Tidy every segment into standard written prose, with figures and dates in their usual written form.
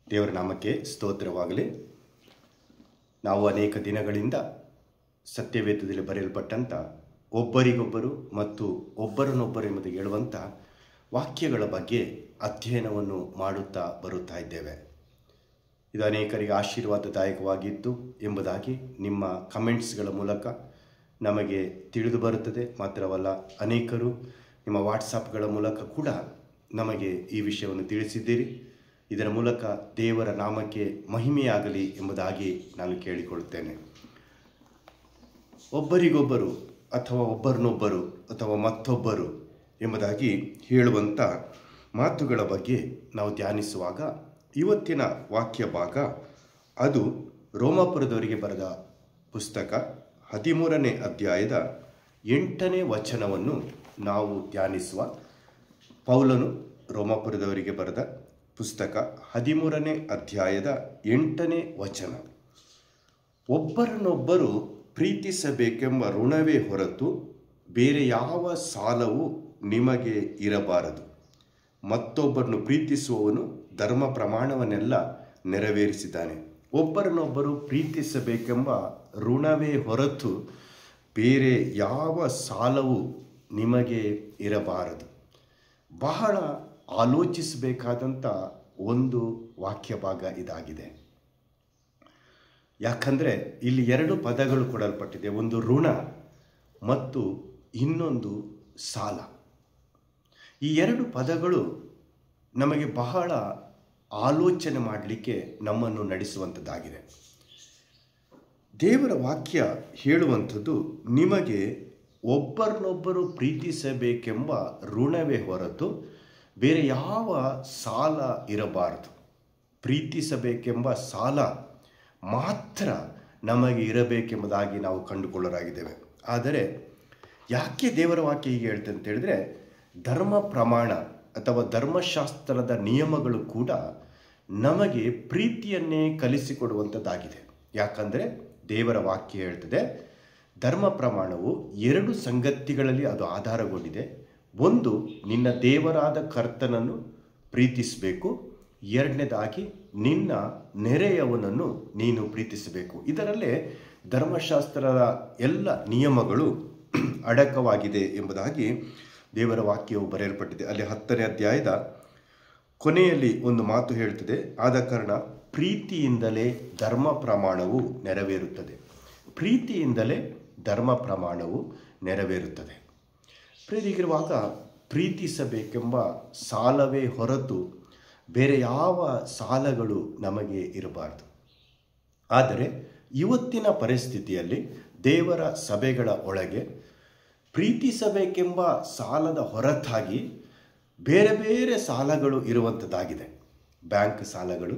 ದೇವರ ನಾಮಕ್ಕೆ ಸ್ತೋತ್ರವಾಗಲಿ. ನಾವು ಅನೇಕ ದಿನಗಳಿಂದ ಸತ್ಯವೇದದಲ್ಲಿ ಬರೆಯಲ್ಪಟ್ಟಂಥ ಒಬ್ಬರಿಗೊಬ್ಬರು ಮತ್ತು ಒಬ್ಬರನ್ನೊಬ್ಬರು ಎಂಬುದಾಗಿ ಹೇಳುವಂಥ ವಾಕ್ಯಗಳ ಬಗ್ಗೆ ಅಧ್ಯಯನವನ್ನು ಮಾಡುತ್ತಾ ಬರುತ್ತಾ ಇದ್ದೇವೆ. ಇದು ಅನೇಕರಿಗೆ ಆಶೀರ್ವಾದದಾಯಕವಾಗಿತ್ತು ಎಂಬುದಾಗಿ ನಿಮ್ಮ ಕಮೆಂಟ್ಸ್ಗಳ ಮೂಲಕ ನಮಗೆ ತಿಳಿದು ಬರುತ್ತದೆ. ಮಾತ್ರವಲ್ಲ, ಅನೇಕರು ನಿಮ್ಮ ವಾಟ್ಸಪ್ಗಳ ಮೂಲಕ ಕೂಡ ನಮಗೆ ಈ ವಿಷಯವನ್ನು ತಿಳಿಸಿದ್ದೀರಿ. ಇದರ ಮೂಲಕ ದೇವರ ನಾಮಕ್ಕೆ ಮಹಿಮೆಯಾಗಲಿ ಎಂಬುದಾಗಿ ನಾನು ಕೇಳಿಕೊಳ್ಳುತ್ತೇನೆ. ಒಬ್ಬರಿಗೊಬ್ಬರು ಅಥವಾ ಒಬ್ಬರನ್ನೊಬ್ಬರು ಅಥವಾ ಮತ್ತೊಬ್ಬರು ಎಂಬುದಾಗಿ ಹೇಳುವಂಥ ಮಾತುಗಳ ಬಗ್ಗೆ ನಾವು ಧ್ಯಾನಿಸುವಾಗ ಇವತ್ತಿನ ವಾಕ್ಯ ಭಾಗ ಅದು ರೋಮಾಪುರದವರಿಗೆ ಬರೆದ ಪುಸ್ತಕ 13ನೇ ಅಧ್ಯಾಯದ 8ನೇ ವಚನವನ್ನು ನಾವು ಧ್ಯಾನಿಸುವ. ಪೌಲನು ರೋಮಾಪುರದವರಿಗೆ ಬರೆದ ಪುಸ್ತಕ 13ನೇ ಅಧ್ಯಾಯದ 8ನೇ ವಚನ. ಒಬ್ಬರನ್ನೊಬ್ಬರು ಪ್ರೀತಿಸಬೇಕೆಂಬ ಋಣವೇ ಹೊರತು ಬೇರೆ ಯಾವ ಸಾಲವೂ ನಿಮಗೆ ಇರಬಾರದು. ಮತ್ತೊಬ್ಬರನ್ನು ಪ್ರೀತಿಸುವವನು ಧರ್ಮ ಪ್ರಮಾಣವನ್ನೆಲ್ಲ ನೆರವೇರಿಸಿದ್ದಾನೆ. ಒಬ್ಬರನ್ನೊಬ್ಬರು ಪ್ರೀತಿಸಬೇಕೆಂಬ ಋಣವೇ ಹೊರತು ಬೇರೆ ಯಾವ ಸಾಲವೂ ನಿಮಗೆ ಇರಬಾರದು. ಬಹಳ ಆಲೋಚಿಸಬೇಕಾದಂಥ ಒಂದು ವಾಕ್ಯ ಭಾಗ ಇದಾಗಿದೆ. ಯಾಕಂದರೆ ಇಲ್ಲಿ ಎರಡು ಪದಗಳು ಕೊಡಲ್ಪಟ್ಟಿದೆ. ಒಂದು ಋಣ ಮತ್ತು ಇನ್ನೊಂದು ಸಾಲ. ಈ ಎರಡು ಪದಗಳು ನಮಗೆ ಬಹಳ ಆಲೋಚನೆ ಮಾಡಲಿಕ್ಕೆ ನಮ್ಮನ್ನು ನಡೆಸುವಂಥದ್ದಾಗಿದೆ. ದೇವರ ವಾಕ್ಯ ಹೇಳುವಂಥದ್ದು, ನಿಮಗೆ ಒಬ್ಬರನ್ನೊಬ್ಬರು ಪ್ರೀತಿಸಬೇಕೆಂಬ ಋಣವೇ ಹೊರತು ಬೇರೆ ಯಾವ ಸಾಲ ಇರಬಾರದು. ಪ್ರೀತಿಸಬೇಕೆಂಬ ಸಾಲ ಮಾತ್ರ ನಮಗೆ ಇರಬೇಕೆಂಬುದಾಗಿ ನಾವು ಕಂಡುಕೊಳ್ಳರಾಗಿದ್ದೇವೆ. ಆದರೆ ಯಾಕೆ ದೇವರ ವಾಕ್ಯ ಹೀಗೆ ಹೇಳ್ತದೆ ಅಂತ ಹೇಳಿದರೆ, ಧರ್ಮ ಪ್ರಮಾಣ ಅಥವಾ ಧರ್ಮಶಾಸ್ತ್ರದ ನಿಯಮಗಳು ಕೂಡ ನಮಗೆ ಪ್ರೀತಿಯನ್ನೇ ಕಲಿಸಿಕೊಡುವಂಥದ್ದಾಗಿದೆ. ಯಾಕಂದರೆ ದೇವರ ವಾಕ್ಯ ಹೇಳ್ತದೆ, ಧರ್ಮ ಪ್ರಮಾಣವು ಎರಡು ಸಂಗತಿಗಳಲ್ಲಿ ಅದು ಆಧಾರಗೊಂಡಿದೆ. ಒಂದು, ನಿನ್ನ ದೇವರಾದ ಕರ್ತನನ್ನು ಪ್ರೀತಿಸಬೇಕು. ಎರಡನೇದಾಗಿ, ನಿನ್ನ ನೆರೆಯವನನ್ನು ನೀನು ಪ್ರೀತಿಸಬೇಕು. ಇದರಲ್ಲೇ ಧರ್ಮಶಾಸ್ತ್ರದ ಎಲ್ಲ ನಿಯಮಗಳು ಅಡಕವಾಗಿದೆ ಎಂಬುದಾಗಿ ದೇವರ ವಾಕ್ಯವು ಬರೆಯಲ್ಪಟ್ಟಿದೆ. ಅಲ್ಲಿ 10ನೇ ಅಧ್ಯಾಯದ ಕೊನೆಯಲ್ಲಿ ಒಂದು ಮಾತು ಹೇಳ್ತದೆ, ಆದ ಕಾರಣ ಪ್ರೀತಿಯಿಂದಲೇ ಧರ್ಮ ಪ್ರಮಾಣವು ನೆರವೇರುತ್ತದೆ. ಪ್ರೀತಿಯಿಂದಲೇ ಧರ್ಮ ಪ್ರಮಾಣವು ನೆರವೇರುತ್ತದೆ. ಪ್ರೀತಿಗಿರುವಾಗ ಪ್ರೀತಿಸಬೇಕೆಂಬ ಸಾಲವೇ ಹೊರತು ಬೇರೆ ಯಾವ ಸಾಲಗಳು ನಮಗೆ ಇರಬಾರದು. ಆದರೆ ಇವತ್ತಿನ ಪರಿಸ್ಥಿತಿಯಲ್ಲಿ ದೇವರ ಸಭೆಗಳ ಒಳಗೆ ಪ್ರೀತಿಸಬೇಕೆಂಬ ಸಾಲದ ಹೊರತಾಗಿ ಬೇರೆ ಬೇರೆ ಸಾಲಗಳು ಇರುವಂಥದ್ದಾಗಿದೆ. ಬ್ಯಾಂಕ್ ಸಾಲಗಳು,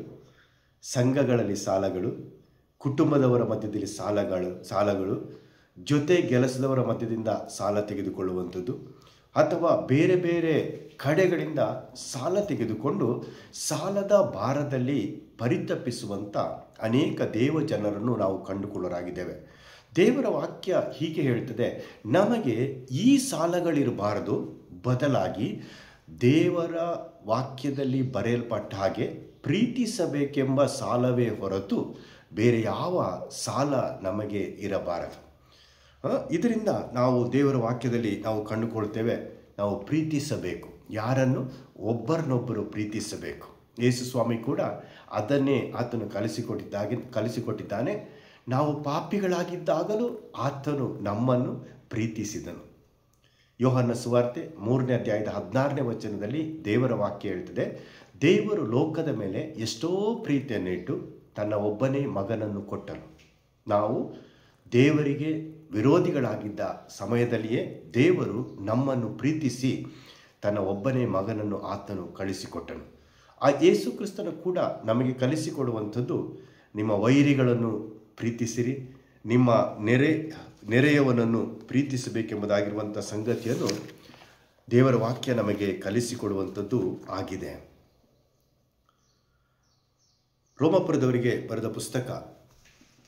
ಸಂಘಗಳಲ್ಲಿ ಸಾಲಗಳು, ಕುಟುಂಬದವರ ಮಧ್ಯದಲ್ಲಿ ಸಾಲಗಳು, ಜೊತೆ ಕೆಲಸದವರ ಮಧ್ಯದಿಂದ ಸಾಲ ತೆಗೆದುಕೊಳ್ಳುವಂಥದ್ದು, ಅಥವಾ ಬೇರೆ ಬೇರೆ ಕಡೆಗಳಿಂದ ಸಾಲ ತೆಗೆದುಕೊಂಡು ಸಾಲದ ಭಾರದಲ್ಲಿ ಪರಿತಪಿಸುವಂಥ ಅನೇಕ ದೇವ ಜನರನ್ನು ನಾವು ಕಂಡುಕೊಳ್ಳರಾಗಿದ್ದೇವೆ. ದೇವರ ವಾಕ್ಯ ಹೀಗೆ ಹೇಳ್ತದೆ, ನಮಗೆ ಈ ಸಾಲಗಳಿರಬಾರದು. ಬದಲಾಗಿ ದೇವರ ವಾಕ್ಯದಲ್ಲಿ ಬರೆಯಲ್ಪಟ್ಟ ಹಾಗೆ ಪ್ರೀತಿಸಬೇಕೆಂಬ ಸಾಲವೇ ಹೊರತು ಬೇರೆ ಯಾವ ಸಾಲ ನಮಗೆ ಇರಬಾರದು. ಇದರಿಂದ ನಾವು ದೇವರ ವಾಕ್ಯದಲ್ಲಿ ನಾವು ಕಂಡುಕೊಳ್ತೇವೆ, ನಾವು ಪ್ರೀತಿಸಬೇಕು. ಯಾರನ್ನು? ಒಬ್ಬರನ್ನೊಬ್ಬರು ಪ್ರೀತಿಸಬೇಕು. ಯೇಸು ಸ್ವಾಮಿ ಕೂಡ ಅದನ್ನೇ ಆತನು ಕಲಿಸಿಕೊಟ್ಟಿದ್ದಾನೆ. ನಾವು ಪಾಪಿಗಳಾಗಿದ್ದಾಗಲೂ ಆತನು ನಮ್ಮನ್ನು ಪ್ರೀತಿಸಿದನು. ಯೋಹನ್ನ ಸುವಾರ್ತೆ 3ನೇ ಅಧ್ಯಾಯದ 16ನೇ ವಚನದಲ್ಲಿ ದೇವರ ವಾಕ್ಯ ಹೇಳ್ತದೆ, ದೇವರು ಲೋಕದ ಮೇಲೆ ಎಷ್ಟೋ ಪ್ರೀತಿಯನ್ನು ಇಟ್ಟು ತನ್ನ ಒಬ್ಬನೇ ಮಗನನ್ನು ಕೊಟ್ಟನು. ನಾವು ದೇವರಿಗೆ ವಿರೋಧಿಗಳಾಗಿದ್ದ ಸಮಯದಲ್ಲಿಯೇ ದೇವರು ನಮ್ಮನ್ನು ಪ್ರೀತಿಸಿ ತನ್ನ ಒಬ್ಬನೇ ಮಗನನ್ನು ಆತನು ಕಳಿಸಿಕೊಟ್ಟನು. ಆ ಯೇಸು ಕ್ರಿಸ್ತನು ಕೂಡ ನಮಗೆ ಕಲಿಸಿಕೊಡುವಂಥದ್ದು, ನಿಮ್ಮ ವೈರಿಗಳನ್ನು ಪ್ರೀತಿಸಿರಿ, ನಿಮ್ಮ ನೆರೆಯವನನ್ನು ಪ್ರೀತಿಸಬೇಕೆಂಬುದಾಗಿರುವಂಥ ಸಂಗತಿಯನ್ನು ದೇವರ ವಾಕ್ಯ ನಮಗೆ ಕಲಿಸಿಕೊಡುವಂಥದ್ದು ಆಗಿದೆ. ರೋಮಾಪುರದವರಿಗೆ ಬರೆದ ಪುಸ್ತಕ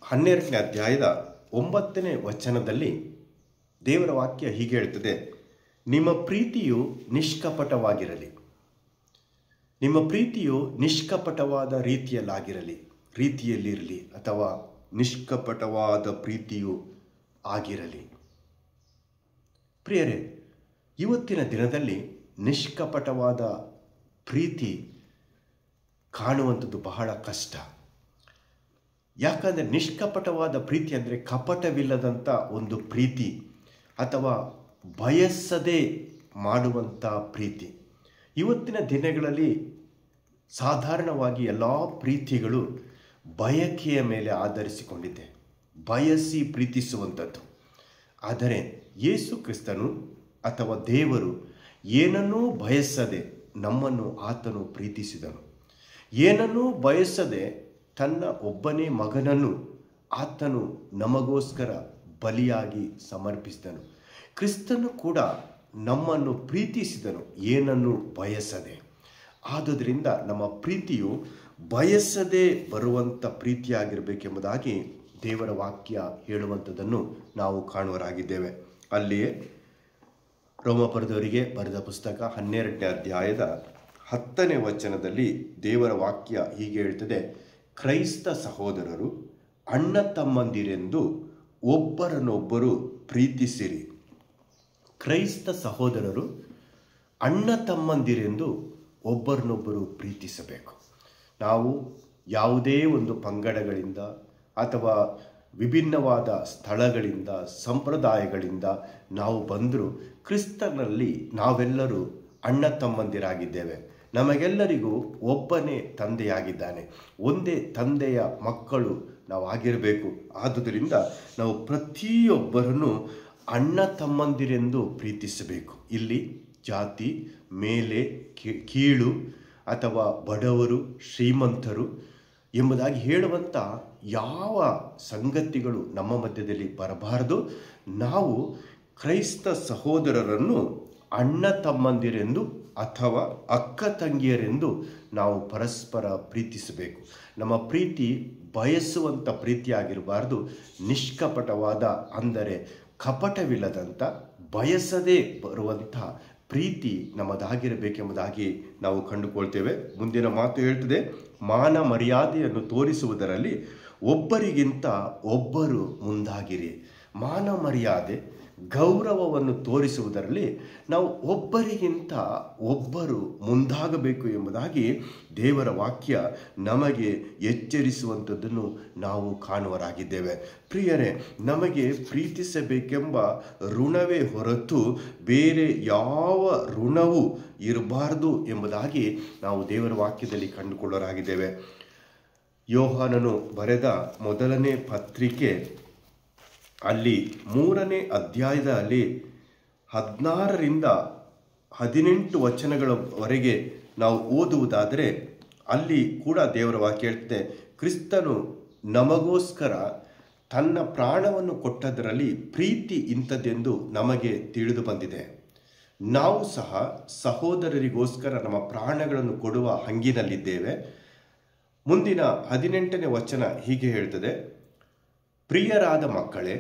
12ನೇ ಅಧ್ಯಾಯದ 9ನೇ ವಚನದಲ್ಲಿ ದೇವರ ವಾಕ್ಯ ಹೀಗೆ ಹೇಳ್ತದೆ, ನಿಮ್ಮ ಪ್ರೀತಿಯು ನಿಷ್ಕಪಟವಾಗಿರಲಿ. ನಿಮ್ಮ ಪ್ರೀತಿಯು ನಿಷ್ಕಪಟವಾದ ರೀತಿಯಲ್ಲಿರಲಿ ಅಥವಾ ನಿಷ್ಕಪಟವಾದ ಪ್ರೀತಿಯು ಆಗಿರಲಿ. ಪ್ರಿಯರೇ, ಇವತ್ತಿನ ದಿನದಲ್ಲಿ ನಿಷ್ಕಪಟವಾದ ಪ್ರೀತಿ ಕಾಣುವಂಥದ್ದು ಬಹಳ ಕಷ್ಟ. ಯಾಕಂದರೆ ನಿಷ್ಕಪಟವಾದ ಪ್ರೀತಿ ಅಂದರೆ ಕಪಟವಿಲ್ಲದಂಥ ಒಂದು ಪ್ರೀತಿ ಅಥವಾ ಬಯಸದೆ ಮಾಡುವಂಥ ಪ್ರೀತಿ. ಇವತ್ತಿನ ದಿನಗಳಲ್ಲಿ ಸಾಧಾರಣವಾಗಿ ಎಲ್ಲ ಪ್ರೀತಿಗಳು ಬಯಕೆಯ ಮೇಲೆ ಆಧರಿಸಿಕೊಂಡಿದೆ, ಬಯಸಿ ಪ್ರೀತಿಸುವಂಥದ್ದು. ಆದರೆ ಯೇಸು ಕ್ರಿಸ್ತನು ಅಥವಾ ದೇವರು ಏನನ್ನೂ ಬಯಸದೆ ನಮ್ಮನ್ನು ಆತನು ಪ್ರೀತಿಸಿದನು. ಏನನ್ನೂ ಬಯಸದೆ ತನ್ನ ಒಬ್ಬನೇ ಮಗನನ್ನು ಆತನು ನಮಗೋಸ್ಕರ ಬಲಿಯಾಗಿ ಸಮರ್ಪಿಸಿದನು. ಕ್ರಿಸ್ತನು ಕೂಡ ನಮ್ಮನ್ನು ಪ್ರೀತಿಸಿದನು, ಏನನ್ನೂ ಬಯಸದೆ. ಆದುದರಿಂದ ನಮ್ಮ ಪ್ರೀತಿಯು ಬಯಸದೆ ಬರುವಂಥ ಪ್ರೀತಿಯಾಗಿರಬೇಕೆಂಬುದಾಗಿ ದೇವರ ವಾಕ್ಯ ಹೇಳುವಂಥದ್ದನ್ನು ನಾವು ಕಾಣುವರಾಗಿದ್ದೇವೆ. ಅಲ್ಲಿಯೇ ರೋಮಪುರದವರಿಗೆ ಬರೆದ ಪುಸ್ತಕ 12ನೇ ಅಧ್ಯಾಯದ 10ನೇ ವಚನದಲ್ಲಿ ದೇವರ ವಾಕ್ಯ ಹೀಗೆ ಹೇಳ್ತದೆ: ಕ್ರೈಸ್ತ ಸಹೋದರರು ಅಣ್ಣ ತಮ್ಮಂದಿರೆಂದು ಒಬ್ಬರನ್ನೊಬ್ಬರು ಪ್ರೀತಿಸಿರಿ. ಕ್ರೈಸ್ತ ಸಹೋದರರು ಅಣ್ಣ ತಮ್ಮಂದಿರೆಂದು ಒಬ್ಬರನ್ನೊಬ್ಬರು ಪ್ರೀತಿಸಬೇಕು. ನಾವು ಯಾವುದೇ ಒಂದು ಪಂಗಡಗಳಿಂದ ಅಥವಾ ವಿಭಿನ್ನವಾದ ಸ್ಥಳಗಳಿಂದ ಸಂಪ್ರದಾಯಗಳಿಂದ ನಾವು ಬಂದರೂ ಕ್ರಿಸ್ತನಲ್ಲಿ ನಾವೆಲ್ಲರೂ ಅಣ್ಣ ತಮ್ಮಂದಿರಾಗಿದ್ದೇವೆ. ನಮಗೆಲ್ಲರಿಗೂ ಒಬ್ಬನೇ ತಂದೆಯಾಗಿದ್ದಾನೆ, ಒಂದೇ ತಂದೆಯ ಮಕ್ಕಳು ನಾವು ಆಗಿರಬೇಕು. ಆದುದರಿಂದ ನಾವು ಪ್ರತಿಯೊಬ್ಬರನ್ನು ಅಣ್ಣ ತಮ್ಮಂದಿರೆಂದು ಪ್ರೀತಿಸಬೇಕು. ಇಲ್ಲಿ ಜಾತಿ, ಮೇಲೆ, ಕೀಳು ಅಥವಾ ಬಡವರು, ಶ್ರೀಮಂತರು ಎಂಬುದಾಗಿ ಹೇಳುವಂಥ ಯಾವ ಸಂಗತಿಗಳು ನಮ್ಮ ಮಧ್ಯದಲ್ಲಿ ಬರಬಾರದು. ನಾವು ಕ್ರೈಸ್ತ ಸಹೋದರರನ್ನು ಅಣ್ಣ ತಮ್ಮಂದಿರೆಂದು ಅಥವಾ ಅಕ್ಕ ತಂಗಿಯರೆಂದು ನಾವು ಪರಸ್ಪರ ಪ್ರೀತಿಸಬೇಕು. ನಮ್ಮ ಪ್ರೀತಿ ಬಯಸುವಂಥ ಪ್ರೀತಿಯಾಗಿರಬಾರ್ದು, ನಿಷ್ಕಪಟವಾದ ಅಂದರೆ ಕಪಟವಿಲ್ಲದಂಥ ಬಯಸದೇ ಬರುವಂಥ ಪ್ರೀತಿ ನಮ್ಮದಾಗಿರಬೇಕೆಂಬುದಾಗಿ ನಾವು ಕಂಡುಕೊಳ್ತೇವೆ. ಮುಂದಿನ ಮಾತು ಹೇಳ್ತದೆ, ಮಾನ ಮರ್ಯಾದೆಯನ್ನು ತೋರಿಸುವುದರಲ್ಲಿ ಒಬ್ಬರಿಗಿಂತ ಒಬ್ಬರು ಮುಂದಾಗಿರಿ. ಮಾನ ಮರ್ಯಾದೆ, ಗೌರವವನ್ನು ತೋರಿಸುವುದರಲ್ಲಿ ನಾವು ಒಬ್ಬರಿಗಿಂತ ಒಬ್ಬರು ಮುಂದಾಗಬೇಕು ಎಂಬುದಾಗಿ ದೇವರ ವಾಕ್ಯ ನಮಗೆ ಎಚ್ಚರಿಸುವಂಥದ್ದನ್ನು ನಾವು ಕಾಣುವರಾಗಿದ್ದೇವೆ. ಪ್ರಿಯರೇ, ನಮಗೆ ಪ್ರೀತಿಸಬೇಕೆಂಬ ಋಣವೇ ಹೊರತು ಬೇರೆ ಯಾವ ಋಣವೂ ಇರಬಾರದು ಎಂಬುದಾಗಿ ನಾವು ದೇವರ ವಾಕ್ಯದಲ್ಲಿ ಕಂಡುಕೊಳ್ಳರಾಗಿದ್ದೇವೆ. ಯೋಹಾನನು ಬರೆದ ಮೊದಲನೇ ಪತ್ರಿಕೆ ಅಲ್ಲಿ 3ನೇ ಅಧ್ಯಾಯದಲ್ಲಿ 16ರಿಂದ 18 ವಚನಗಳವರೆಗೆ ನಾವು ಓದುವುದಾದರೆ ಅಲ್ಲಿ ಕೂಡ ದೇವರ ವಾಕ್ಯ ಹೇಳ್ತದೆ, ಕ್ರಿಸ್ತನು ನಮಗೋಸ್ಕರ ತನ್ನ ಪ್ರಾಣವನ್ನು ಕೊಟ್ಟದರಲ್ಲಿ ಪ್ರೀತಿ ಇಂಥದ್ದೆಂದು ನಮಗೆ ತಿಳಿದು ಬಂದಿದೆ. ನಾವು ಸಹ ಸಹೋದರರಿಗೋಸ್ಕರ ನಮ್ಮ ಪ್ರಾಣಗಳನ್ನು ಕೊಡುವ ಹಂಗಿನಲ್ಲಿದ್ದೇವೆ. ಮುಂದಿನ 18ನೇ ವಚನ ಹೀಗೆ ಹೇಳ್ತದೆ, ಪ್ರಿಯರಾದ ಮಕ್ಕಳೇ,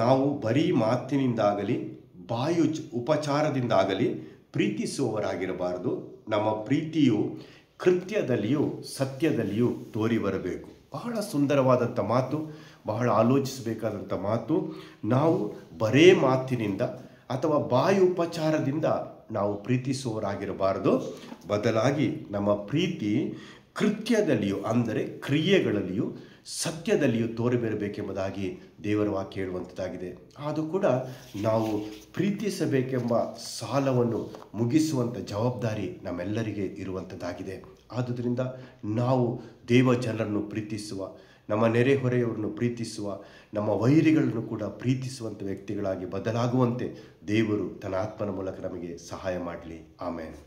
ನಾವು ಬರೀ ಮಾತಿನಿಂದಾಗಲಿ ಬಾಯು ಉಪಚಾರದಿಂದಾಗಲಿ ಪ್ರೀತಿಸುವವರಾಗಿರಬಾರದು. ನಮ್ಮ ಪ್ರೀತಿಯು ಕೃತ್ಯದಲ್ಲಿಯೂ ಸತ್ಯದಲ್ಲಿಯೂ ತೋರಿ ಬರಬೇಕು. ಬಹಳ ಸುಂದರವಾದಂಥ ಮಾತು, ಬಹಳ ಆಲೋಚಿಸಬೇಕಾದಂಥ ಮಾತು. ನಾವು ಬರೇ ಮಾತಿನಿಂದ ಅಥವಾ ಬಾಯಿ ಉಪಚಾರದಿಂದ ನಾವು ಪ್ರೀತಿಸುವವರಾಗಿರಬಾರದು. ಬದಲಾಗಿ ನಮ್ಮ ಪ್ರೀತಿ ಕೃತ್ಯದಲ್ಲಿಯೂ ಅಂದರೆ ಕ್ರಿಯೆಗಳಲ್ಲಿಯೂ ಸತ್ಯದಲ್ಲಿಯೂ ತೋರಿಬರಬೇಕೆಂಬುದಾಗಿ ದೇವರ ವಾಕ್ಯ ಹೇಳುವಂಥದ್ದಾಗಿದೆ. ಆದರೂ ಕೂಡ ನಾವು ಪ್ರೀತಿಸಬೇಕೆಂಬ ಸಾಲವನ್ನು ಮುಗಿಸುವಂಥ ಜವಾಬ್ದಾರಿ ನಮ್ಮೆಲ್ಲರಿಗೆ ಇರುವಂಥದ್ದಾಗಿದೆ. ಆದುದರಿಂದ ನಾವು ದೇವ ಜನರನ್ನು ಪ್ರೀತಿಸುವ, ನಮ್ಮ ನೆರೆಹೊರೆಯವರನ್ನು ಪ್ರೀತಿಸುವ, ನಮ್ಮ ವೈರಿಗಳನ್ನು ಕೂಡ ಪ್ರೀತಿಸುವಂಥ ವ್ಯಕ್ತಿಗಳಾಗಿ ಬದಲಾಗುವಂತೆ ದೇವರು ತನ್ನ ಆತ್ಮನ ಮೂಲಕ ನಮಗೆ ಸಹಾಯ ಮಾಡಲಿ. ಆಮೇನ್.